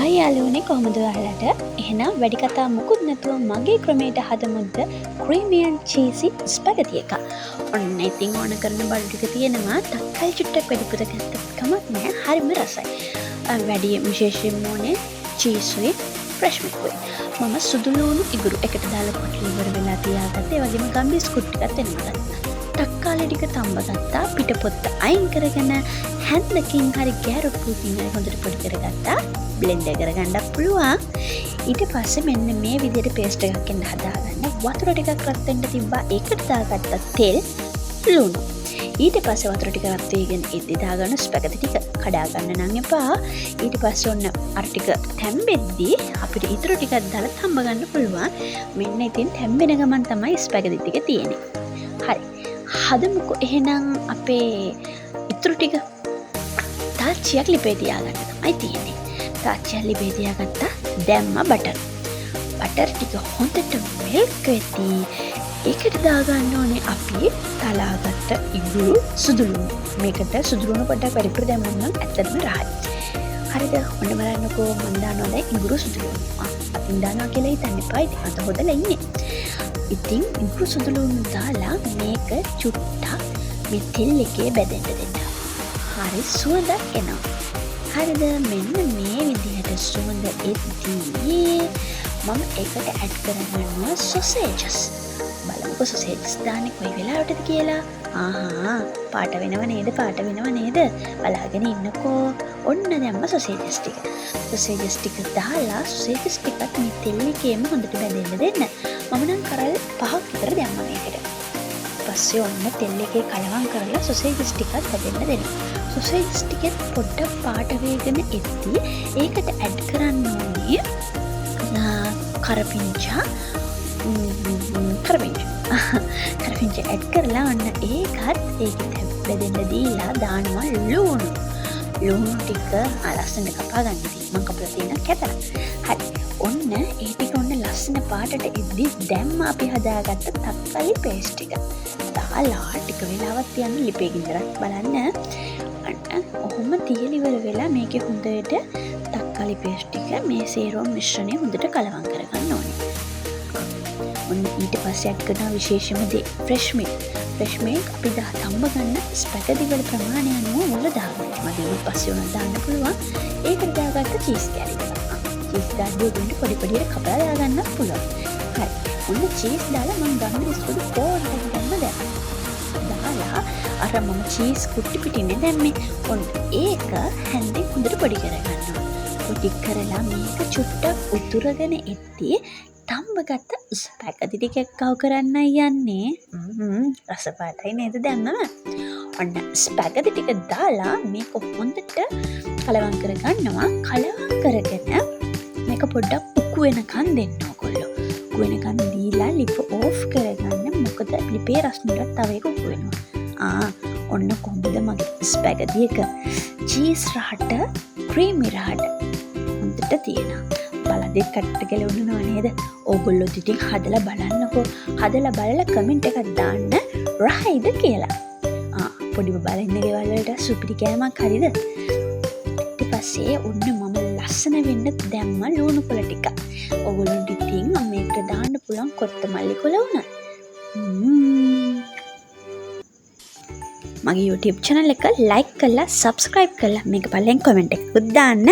හයි යාළුවනේ කොහොමද ඔයාලට? එහෙනම් වැඩි කතා මුකුත් නැතුව මගේ ක්‍රමයට හදමුද creamy and cheesy spaghetti එක. ඔන්න ඉතින් ඕන කරන බඩු ටික තියෙනවා. තක්කල් චුට්ටක් වැඩිපුර ගත්තත් කමක් නැහැ. හරිම රසයි. වැඩි විශේෂයෙන්ම ඕනේ cheese උයි fresh milk උයි. මම සුදු ලුණු ඉඟුරු එකට දාලා කොටලා ඉවර වෙලා තියාගත්තා. ඒ වගේම ගම් බිස්කුට් ටිකත් එනවා ගත්තා. තක්කාලි ටික තඹ ගත්තා. පිට පොත්ත අයින් කරගෙන හැන්දකින් හරි ගෑරුප්පුකින් හරි හොඳට පොඩි කරගත්තා. බ්ලෙන්ඩ් කරගන්නත් පුළුවන්. ඊට පස්සේ මෙන්න මේ විදිහට පේස්ට් එකක් එන්න හදාගන්න. වතුර ටිකක් රත් වෙන්න තිබ්බා. ඒකට දාගත්ත තෙල්, ලුණු. ඊට පස්සේ වතුර ටික රත් වෙගෙන ඉද්දි දාගන්න ස්පැගටි ටික කඩා ගන්න නම් එපා. ඊට පස්සේ ඔන්න අර ටික තැම්බෙද්දි අපිට ඊටු ටිකක් දාලා තඹ ගන්න පුළුවන්. මෙන්න ඉතින් තැම්බෙන ගමන් තමයි ස්පැගටි ටික තියෙන්නේ. හරි. හදමුකෝ එහෙනම් අපේ ඊටු ටික තාච්චියක් ලිපේ තියාගන්න තමයි තියෙන්නේ. තාච්චියක් ලිපේ තියාගත්තා. දැම්ම බටර්. බටර් ටික හොඳට මෙල්ට් වෙති. ඒකට දාගන්න ඕනේ අපි තලාගත්ත ඉඟුරු සුදු ලුණු. මේකට සුදු ලුණු පොඩ්ඩක් වැඩිපුර දැම්මම නම් ඇත්තටම රහයි. හරිද? ඔන්න බලන්නකෝ මම දානවා දැන් ඉඟුරු සුදු ලුණු. අතින් දානවා කියලා හිතන්න එපා. ඉතින් අත හොදලා ඉන්නේ. ඉතින් ඉඟුරු සුදු ලුණු දාලා මේක චුට්ටක් මේ තෙල් එකේ බැදෙන්න දෙන්න. හරි සුවඳක් එනවා. හරිද? මෙන්න මේ විදිහට සුවඳ එද්දී මම ඒකට ඇඩ් කරගන්නවා සොසේජස්. බලමුකෝ සොසේජස් දාන්නේ කොයි වෙලාවටද කියලා. පාට වෙනව නේද? පාට වෙනව නේද? බලාගෙන ඉන්නකෝ. ඔන්න දැම්ම සොසේජස් ටික. සොසේජස් ටික දාලා සොසේජස් ටිකත් මේ තෙල් එකේම හොඳට බැදෙන්න දෙන්න. මම නම් කරල් 5ක් විතර දැම්මා මේකට. පස්සේ ඔන්න තෙල් එකේ කලවම් කරලා සොසේජස් ටිකත් බැදෙන්න දෙනවා. සොසේජස් ටිකෙත් පොඩ්ඩක් පාට වේගෙන එද්දී ඒකට ඇඩ් කරන්න ඕනේ කරපිංචා ඇඩ් කරලා ඔන්න ඒකත් බෙදෙන්න දීලා දානවා ලුණු ටික ලස්සනට කපා ගන්න ඉතින් මම කපලා තියෙන කැතර. හරි. ඔන්න ඒ ටික ඔන්න ලස්සන පාටට එද්දි දැම්ම අපි හදාගත්ත තක්කාලි පේස්ට් ටික. දාලා ටික වෙලාවක් තියන්න ලිපේ ගින්දරත් බලන්න. අන්න ඔහොම තියලා ඉවර වෙලා මේකේ හොඳට තක්කාලි පේස්ට් ටික මේ සේරම මිශ්‍රණය හොඳට කලවම් කරගන්න ඕනේ. ඔන්න ඊට පස්සේ ඇඩ් කරන විශේෂම දේ ෆ්‍රෙෂ් මිල්ක් අපි තඹ ගන්න ස්පැගටි වල ප්‍රමාණය අනුව මුල දාගන්න. මගේ පස්සේ උනත් දාන්න පුළුවන්. ඒකට දාගත්ත චීස් කැරි ටික. චීස් දාද්දී උඩට පොඩි පොඩියට කපලා දාගන්නත් පුළුවන්. හරි. ඔන්න චීස් දාලා මම ගන්න බිස්කුට් පොඩ්ඩක් දැම්ම දාලා අර මම චීස් කුට්ටි පිටින්නේ දැම්මේ. ඔන්න ඒක හැන්දේ හොඳට පොඩි කරගන්නවා. පොඩි කරලා මේක චුට්ටක් උතුරගෙන එද්දී තඹගත්ත ස්පැගටි ටිකක් කව කරන්න යන්නේ. රස පාටයි නේද දැන්නම. ඔන්න ස්පැගටි ටික දාලා මේක හොඳට කලවම් කරගන්නවා. කලවම් කරගෙන මේක පොඩ්ඩක් උක්කු වෙනකන් දෙන්න ඕගොල්ලෝ. උක්කු වෙනකන් දීලා ලිප ඕෆ් කරගන්න. මොකද ලිපේ රස්නෙට තව එක උක්කු වෙනවා. ඔන්න කොහොමද මගේ ස්පැගටි එක චීස් රහට ක්‍රීමි රහට හොඳට තියෙනවා. බලද්දිත් කට්ට ගැලවුණනව නේද? ඕගොල්ලෝ ඉතින් හදලා බලන්නකෝ. හදලා බලලා කමෙන්ට් එකක් දාන්න රහයිද කියලා. පොඩි බබාලා ඉන්න ගෙවල් වලට සුපිරි කෑමක් හරිද? ඊට පස්සේ ඔන්න මම ලස්සන වෙන්න දැම්ම ලුණු කොළ ටික. ඕගොල්ලෝ ඉතින් මම මේකට දාන්න පුළුවන් කොත්තමල්ලි කොළ උනා. මගේ YouTube channel එක like කරලා subscribe කරලා මේක පල්ලෙන් comment එකකුත් දාන්න.